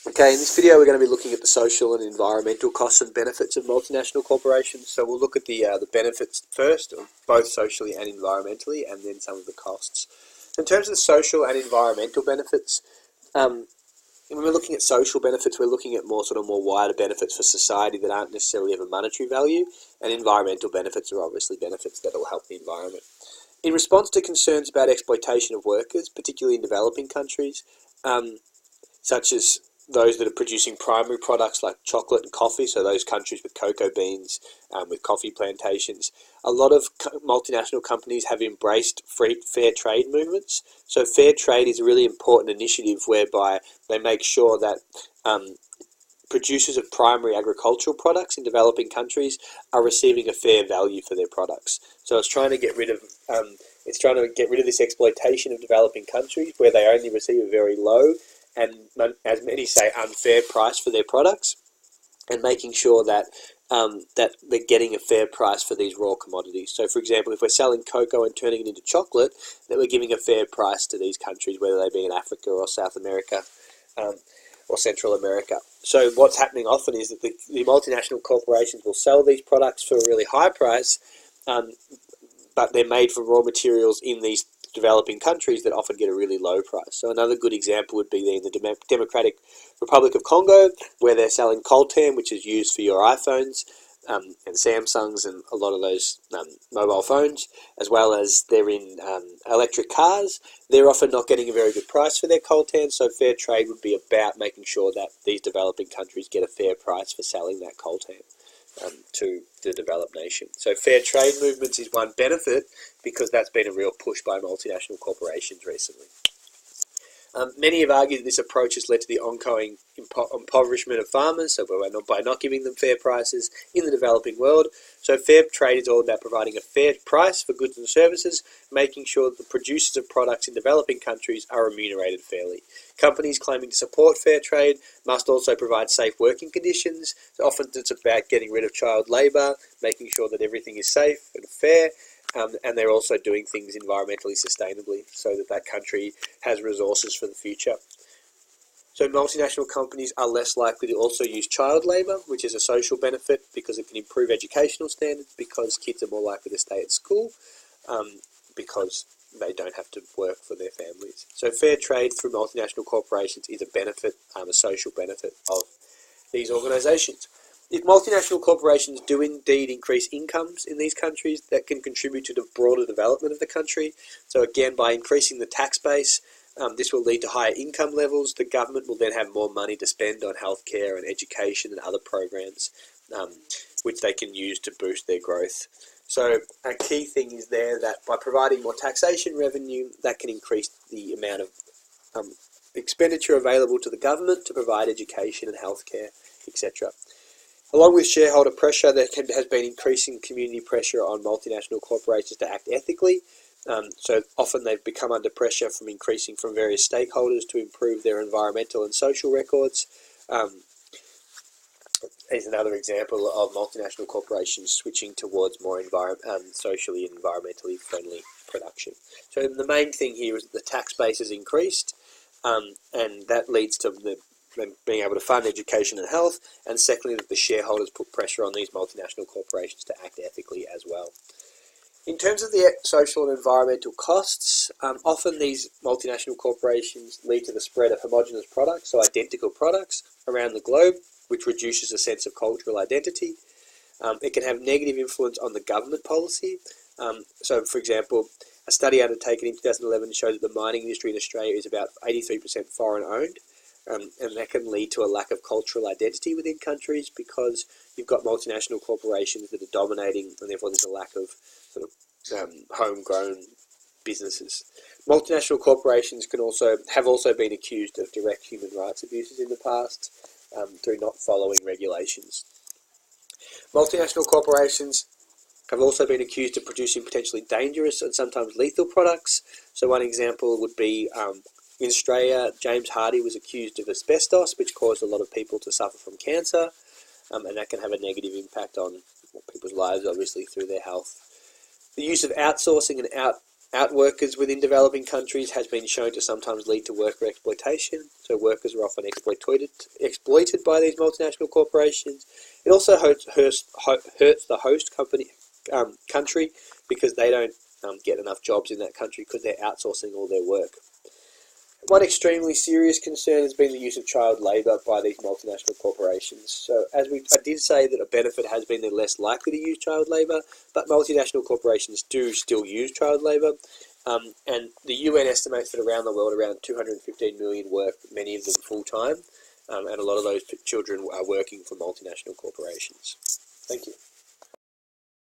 Okay, in this video we're going to be looking at the social and environmental costs and benefits of multinational corporations. So we'll look at the benefits first, both socially and environmentally, and then some of the costs. In terms of the social and environmental benefits, when we're looking at social benefits, we're looking at more wider benefits for society that aren't necessarily of a monetary value, and environmental benefits are obviously benefits that will help the environment. In response to concerns about exploitation of workers, particularly in developing countries, such as those that are producing primary products like chocolate and coffee, so those countries with cocoa beans, with coffee plantations, a lot of multinational companies have embraced fair trade movements. So fair trade is a really important initiative whereby they make sure that producers of primary agricultural products in developing countries are receiving a fair value for their products. So it's trying to get rid of this exploitation of developing countries where they only receive a very low and, as many say, unfair price for their products, and making sure that that they're getting a fair price for these raw commodities. So, for example, if we're selling cocoa and turning it into chocolate, that we're giving a fair price to these countries, whether they be in Africa or South America or Central America. So what's happening often is that the multinational corporations will sell these products for a really high price, but they're made from raw materials in these developing countries that often get a really low price. So another good example would be in the Democratic Republic of Congo, where they're selling coltan, which is used for your iPhones and Samsungs and a lot of those mobile phones, as well as they're in electric cars. They're often not getting a very good price for their coltan, so fair trade would be about making sure that these developing countries get a fair price for selling that coltan to the developed nation. So fair trade movements is one benefit because that's been a real push by multinational corporations recently. Many have argued that this approach has led to the ongoing impoverishment of farmers, so by not giving them fair prices in the developing world. So fair trade is all about providing a fair price for goods and services, making sure that the producers of products in developing countries are remunerated fairly. Companies claiming to support fair trade must also provide safe working conditions. So often it's about getting rid of child labour, making sure that everything is safe and fair, and they're also doing things environmentally sustainably so that that country has resources for the future. So multinational companies are less likely to also use child labour, which is a social benefit because it can improve educational standards, because kids are more likely to stay at school, because they don't have to work for their families. So fair trade through multinational corporations is a benefit, a social benefit of these organisations. If multinational corporations do indeed increase incomes in these countries, that can contribute to the broader development of the country. So again, by increasing the tax base, this will lead to higher income levels. The government will then have more money to spend on healthcare and education and other programs, which they can use to boost their growth. So a key thing is there that by providing more taxation revenue, that can increase the amount of expenditure available to the government to provide education and healthcare, etc. Along with shareholder pressure, there has been increasing community pressure on multinational corporations to act ethically. So often they've become under pressure from various stakeholders to improve their environmental and social records. Is another example of multinational corporations switching towards more socially and environmentally friendly production. So the main thing here is that the tax base has increased, and that leads to them being able to fund education and health, and secondly that the shareholders put pressure on these multinational corporations to act ethically as well. In terms of the social and environmental costs, often these multinational corporations lead to the spread of homogeneous products, so identical products, around the globe, which reduces a sense of cultural identity. It can have negative influence on the government policy. So, for example, a study undertaken in 2011 showed that the mining industry in Australia is about 83% foreign-owned, and that can lead to a lack of cultural identity within countries because you've got multinational corporations that are dominating, and therefore there's a lack of homegrown businesses. Multinational corporations have also been accused of direct human rights abuses in the past through not following regulations. Multinational corporations have also been accused of producing potentially dangerous and sometimes lethal products. So one example would be in Australia, James Hardie was accused of asbestos, which caused a lot of people to suffer from cancer, and that can have a negative impact on people's lives, obviously, through their health. The use of outsourcing and Outworkers within developing countries has been shown to sometimes lead to worker exploitation, so workers are often exploited by these multinational corporations. It also hurts the host country because they don't get enough jobs in that country because they're outsourcing all their work. One extremely serious concern has been the use of child labour by these multinational corporations. So I did say that a benefit has been they're less likely to use child labour, but multinational corporations do still use child labour. And the UN estimates that around the world around 215 million work, many of them full-time, and a lot of those children are working for multinational corporations. Thank you.